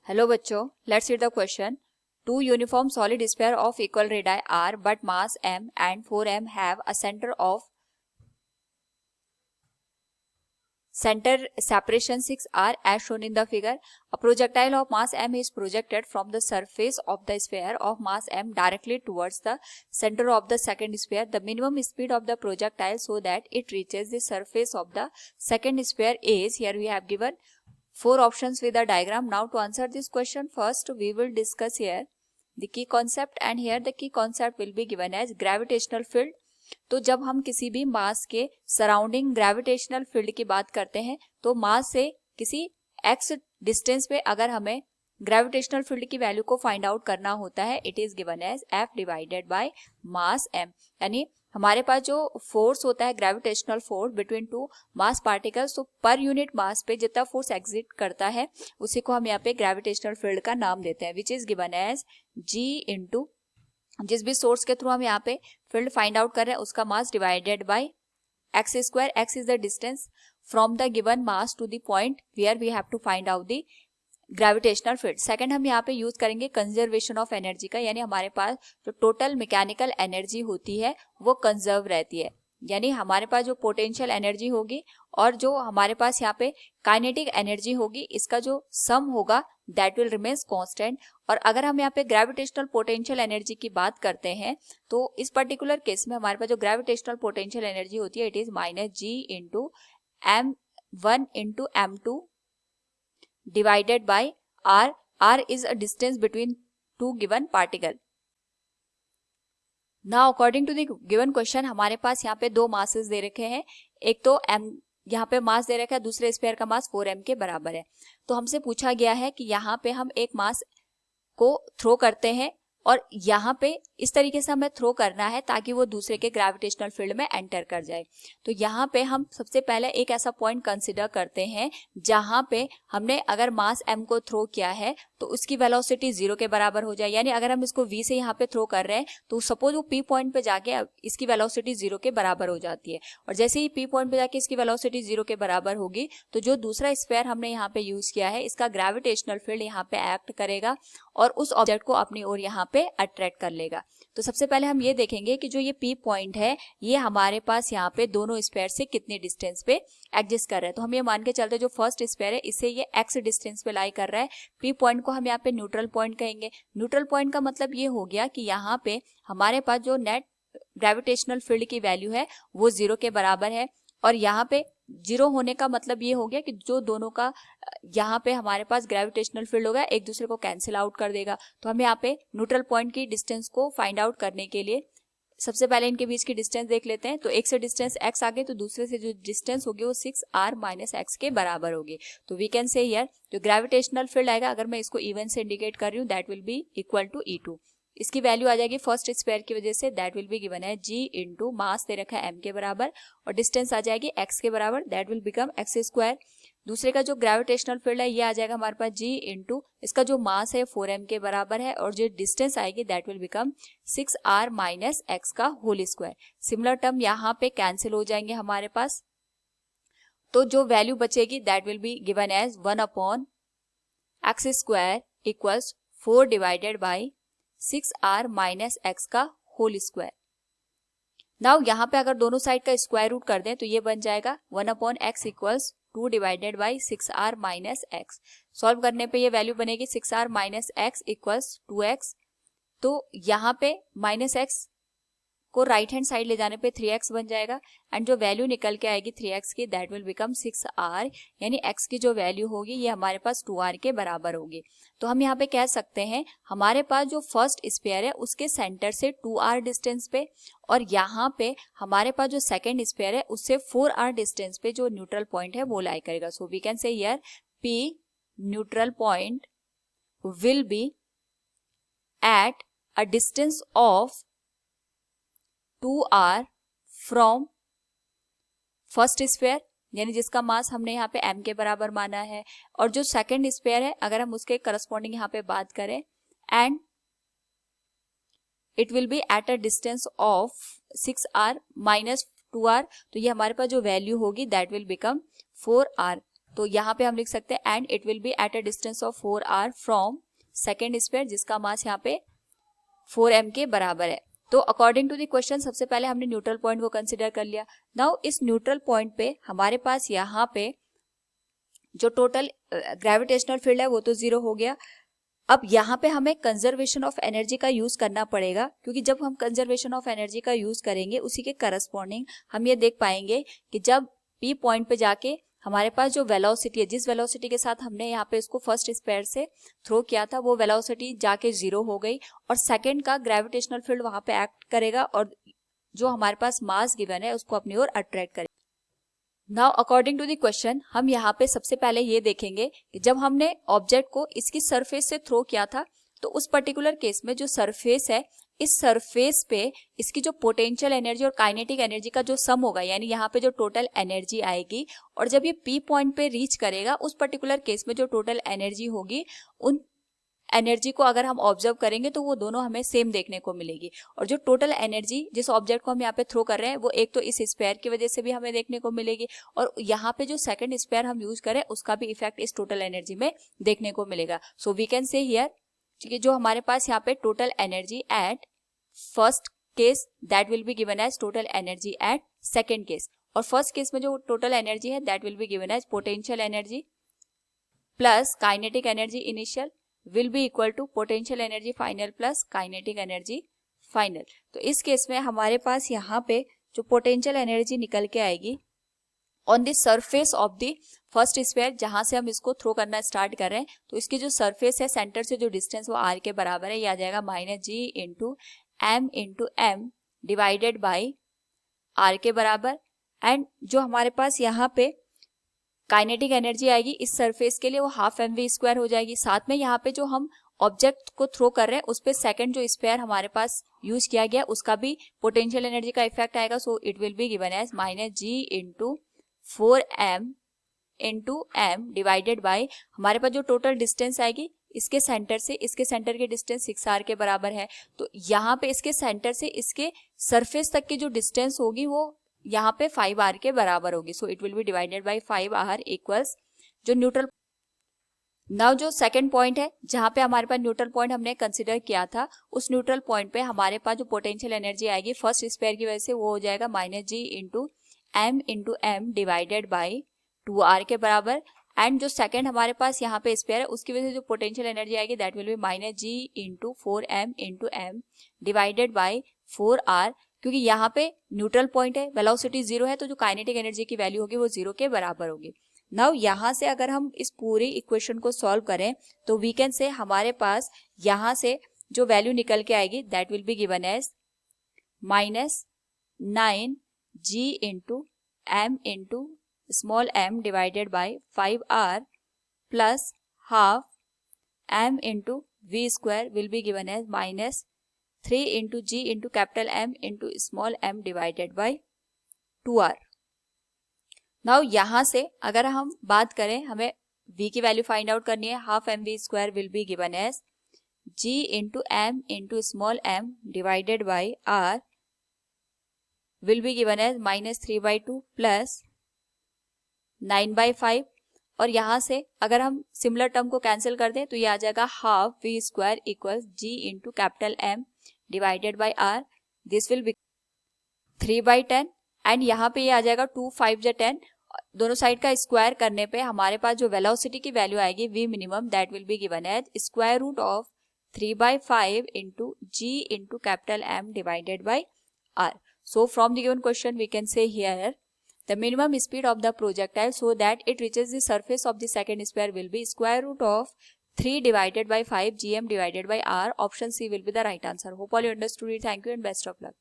Hello बच्चों, let's read the question. Two uniform solid sphere of equal radii r but mass m and 4m have a center separation 6r as shown in the figure. A projectile of mass m is projected from the surface of the sphere of mass m directly towards the center of the second sphere. The minimum speed of the projectile so that it reaches the surface of the second sphere is, here we have given 4 options with a diagram. Now to answer this question, first we will discuss here the key concept, and here the key concept will be given as gravitational field. तो जब हम किसी भी मास के surrounding gravitational field की बात करते हैं तो मास से किसी x डिस्टेंस पे अगर हमें ग्रेविटेशनल फील्ड की वैल्यू को फाइंड आउट करना होता है, it is given as F divided by mass m. यानी हमारे पास जो फोर्स होता है gravitational force between two mass particles, तो पर यूनिट मास पे जितना फोर्स एग्जिट करता है उसी को हम यहाँ पे ग्रेविटेशनल फील्ड का नाम देते हैं, which is given as G into जिस भी सोर्स के थ्रू हम यहाँ पे फील्ड फाइंड आउट कर रहे हैं उसका mass divided by x square. X is the distance from the given mass to the point where we have to find out the gravitational field. Second हम यहाँ पे यूज करेंगे कंजर्वेशन ऑफ एनर्जी का, यानी हमारे पास जो टोटल मैकेनिकल एनर्जी होती है वो कंजर्व रहती है. यानी हमारे पास जो पोटेंशियल एनर्जी होगी और जो हमारे पास यहाँ पे काइनेटिक एनर्जी होगी, इसका जो सम होगा दैट विल रिमेन्स कांस्टेंट. और अगर हम यहाँ पे ग्रेविटेशनल पोटेंशियल एनर्जी की बात करते हैं तो इस पर्टिकुलर केस में हमारे पास जो ग्रेविटेशनल पोटेंशियल एनर्जी होती है it is -G into m1 into m2 divided by r. r is a distance between two given particle. Now according to the given question हमारे पास यहाँ पे दो मासेस दे रखे हैं. एक तो m यहाँ पे मास दे रखा है, दूसरे स्फीयर का मास 4m के बराबर है. तो हमसे पूछा गया है कि यहाँ पे हम एक मास को थ्रो करते हैं और यहाँ पे इस तरीके से हमें थ्रो करना है ताकि वो दूसरे के ग्रेविटेशनल फील्ड में एंटर कर जाए. तो यहाँ पे हम सबसे पहले एक ऐसा पॉइंट कंसिडर करते हैं जहाँ पे हमने अगर मास m को थ्रो किया है तो उसकी वेलोसिटी 0 के बराबर हो जाए. यानी अगर हम इसको v से यहाँ पे थ्रो कर रहे हैं तो सपोज वो p पॉइंट पे जाके इसकी वेलोसिटी 0 के बराबर हो जाती है. और जैसे ही p पॉइंट पे जाके इसकी वेलोसिटी 0 के बराबर होगी तो जो दूसरा स्फीयर हमने यहाँ पे यूज किया है इसका ग्रेविटेशनल फील्ड यहाँ पे एक्ट करेगा और उस ऑब्जेक्ट को अपनी ओर यहाँ पे अट्रैक्ट कर लेगा. तो सबसे पहले हम ये देखेंगे कि जो ये P पॉइंट है ये हमारे पास यहाँ पे दोनों स्फीयर से कितने डिस्टेंस पे एग्जिस्ट कर रहा है. तो हम ये मान के चलते हैं जो फर्स्ट स्फीयर है इससे ये x डिस्टेंस पे लाई कर रहा है. P पॉइंट को हम यहाँ पे न्यूट्रल पॉइंट कहेंगे. न्यूट्रल पॉइंट का मतलब ये हो गया कि यहाँ पे हमारे पास जो नेट ग्रेविटेशनल फील्ड की वैल्यू है वो 0 के बराबर है. और यहाँ पे 0 होने का मतलब ये हो गया कि जो दोनों का यहाँ पे हमारे पास ग्रेविटेशनल फील्ड होगा एक दूसरे को कैंसिल आउट कर देगा. तो हम यहाँ पे न्यूट्रल पॉइंट की डिस्टेंस को फाइंड आउट करने के लिए सबसे पहले इनके बीच की डिस्टेंस देख लेते हैं. तो एक से डिस्टेंस x आ गई तो दूसरे से जो डिस्टेंस होगी वो 6r माइनस x के बराबर होगी. तो वी कैन से हियर जो ग्रेविटेशनल फील्ड आएगा, अगर मैं इसको इवन से इंडिकेट कर रही हूँ, that will be equal to E2. इसकी वैल्यू आ जाएगी फर्स्ट स्क्वायर की वजह से, दैट विल बी गिवन है G इंटू मास दे रखा है m के बराबर और डिस्टेंस आ जाएगी x के बराबर, that will become x square. दूसरे का जो ग्रेविटेशनल फील्ड है ये आ जाएगा हमारे पास G इंटू इसका जो मास है 4m के बराबर है और जो डिस्टेंस आएगी that will become 6r minus x का होल स्क्वायर. सिमिलर टर्म यहाँ पे कैंसिल हो जाएंगे हमारे पास. तो जो वैल्यू बचेगी that will be given as 1 upon x square equals 4 divided by 6r minus x का होल स्क्वायर. नाउ यहाँ पे अगर दोनों साइड का स्क्वायर रूट कर दें तो ये बन जाएगा 1 upon x equals 2 divided by 6r minus x. Solve करने पे ये वैल्यू बनेगी 6r minus x equals 2x. तो यहाँ पे माइनस x को राइट हैंड साइड ले जाने पे 3x बन जाएगा एंड जो वैल्यू निकल के आएगी 3x की दैट विल बिकम 6r. यानी x की जो वैल्यू होगी ये हमारे पास 2r के बराबर होगी. तो हम यहाँ पे कह सकते हैं हमारे पास जो फर्स्ट स्फीयर है उसके सेंटर से 2r डिस्टेंस पे और यहाँ पे हमारे पास जो सेकेंड स्फीयर है उससे 4r डिस्टेंस पे जो न्यूट्रल पॉइंट है वो लाई करेगा. So we can say here P neutral point will be at a distance of 2r from first sphere, यानी जिसका मास हमने यहाँ पे m के बराबर माना है, और जो सेकंड स्फीयर है अगर हम उसके करस्पॉन्डिंग यहाँ पे बात करें and it will be at a distance of 6r minus 2r. तो ये हमारे पास जो वैल्यू होगी दैट विल बिकम 4r. तो यहाँ पे हम लिख सकते हैं and it will be at a distance of 4r from second sphere, जिसका मास यहाँ पे 4m के बराबर है। तो अकॉर्डिंग टू द क्वेश्चन सबसे पहले हमने न्यूट्रल पॉइंट को कंसिडर कर लिया। नाउ इस न्यूट्रल पॉइंट पे हमारे पास यहाँ पे जो टोटल ग्रेविटेशनल फील्ड है वो तो 0 हो गया। अब यहाँ पे हमें कंजर्वेशन ऑफ एनर्जी का यूज करना पड़ेगा, क्योंकि जब हम कंजर्वेशन ऑफ एनर्जी का यूज करेंगे उसी के करस्पॉन्डिंग हम ये देख पाएंगे कि जब पी पॉइंट पे जाके हमारे पास जो वेलोसिटी है, जिस वेलोसिटी के साथ हमने यहाँ पे इसको फर्स्ट स्फीयर से थ्रो किया था, वो वेलोसिटी जाके 0 हो गई और सेकंड का ग्रेविटेशनल फील्ड वहां पे एक्ट करेगा और जो हमारे पास मास गिवन है उसको अपनी ओर अट्रैक्ट करेगा। Now according to the question हम यहाँ पे सबसे पहले ये देखेंगे कि जब हमने ऑब्जेक्ट को इसकी सरफेस से थ्रो किया था, तो उस पर्टिकुलर केस में जो सरफेस है, इस सरफेस पे इसकी जो पोटेंशियल एनर्जी और काइनेटिक एनर्जी का जो सम होगा, यानी यहाँ पे जो टोटल एनर्जी आएगी, और जब ये पी पॉइंट पे रीच करेगा उस पर्टिकुलर केस में जो टोटल एनर्जी होगी, उन एनर्जी को अगर हम ऑब्जर्व करेंगे तो वो दोनों हमें सेम देखने को मिलेगी। और जो टोटल एनर्जी जिस ऑब्जेक्ट को हम यहाँ पे थ्रो कर रहे हैं वो एक तो इस स्फीयर की वजह से भी हमें देखने को मिलेगी, और यहाँ पे जो सेकंड स्फीयर हम यूज करें उसका भी इफेक्ट इस टोटल एनर्जी में देखने को मिलेगा। So we can say here कि जो हमारे पास यहाँ पे total energy at first case that will be given as total energy at second case, और फर्स्ट केस में जो टोटल एनर्जी है that will be given as potential energy plus kinetic energy initial will be equal to potential energy final plus kinetic energy final। तो इस case में हमारे पास यहाँ पे जो पोटेंशियल एनर्जी निकल के आएगी on the surface of the first sphere, जहां से हम इसको थ्रो करना स्टार्ट कर रहे हैं, तो इसकी जो सरफेस है सेंटर से जो डिस्टेंस वो r के बराबर है, ये आ जाएगा -g into m divided by r के बराबर। एंड जो हमारे पास यहाँ पे काइनेटिक एनर्जी आएगी इस सरफेस के लिए वो हाफ mv² हो जाएगी। साथ में यहाँ पे जो हम ऑब्जेक्ट को थ्रो कर रहे हैं उस पे सेकंड जो स्फीयर हमारे पास यूज किया गया उसका भी पोटेंशियल एनर्जी का इफेक्ट आएगा। So it will be given as -g into 4m into m divided by हमारे पास जो टोटल डिस्टेंस आएगी इसके सेंटर से इसके सेंटर की डिस्टेंस 6r के बराबर है। तो यहाँ पे इसके सेंटर से इसके सरफेस तक की जो डिस्टेंस होगी वो यहाँ पे 5r के बराबर होगी। सो it will B divided by 5r equals जो न्यूट्रल। नाउ जो सेकंड पॉइंट है जहाँ पे हमारे पास न्यूट्रल पॉइंट हमने कंसिडर किया था, उस न्यूट्रल पॉइंट पे हमारे पास जो पोटेंशियल एनर्जी आएगी फर्स्ट स्फीयर की वजह से वो हो जाएगा -g into m divided by 2r के बराबर। एंड जो सेकंड हमारे पास यहाँ पे स्फीयर है उसकी वजह से जो पोटेंशियल एनर्जी आएगी that will B -g into 4m into m divided by 4r, क्योंकि यहाँ पे न्यूट्रल पॉइंट है, वेलोसिटी 0 है, तो जो काइनेटिक एनर्जी की वैल्यू होगी वो 0 के बराबर होगी। नाउ यहाँ से अगर हम इस पूरी इक्वेशन को सॉल्व करें तो वी कैन से हमारे पास यहाँ से जो वैल्यू निकल के आएगी that will be given as -9g into m into small m divided by 5r plus half m into v² will be given as -3 into g into capital M into small m divided by 2r। Now यहाँ से अगर हम बात करें, हमें v की value find out करनी है, half mv² will be given as g into m into small m divided by r will be given as -3/2 plus 9/5। और यहाँ से अगर हम सिमिलर टर्म को कैंसिल कर दें तो ये आ जाएगा half v² equal g into capital M divided by r, this will be 3/10। And यहाँ पे ये आ जाएगा 2 5 जा 10, दोनों साइड का स्क्वायर करने पे हमारे पास जो वेलोसिटी की वैल्यू आएगी v minimum that will be given as square root of 3/5 into g into capital M divided by r। So from the given question we can say here the minimum speed of the projectile so that it reaches the surface of the second sphere will be square root of 3 divided by 5 gm divided by r. Option C will be the right answer. Hope all you understood it. Thank you and best of luck.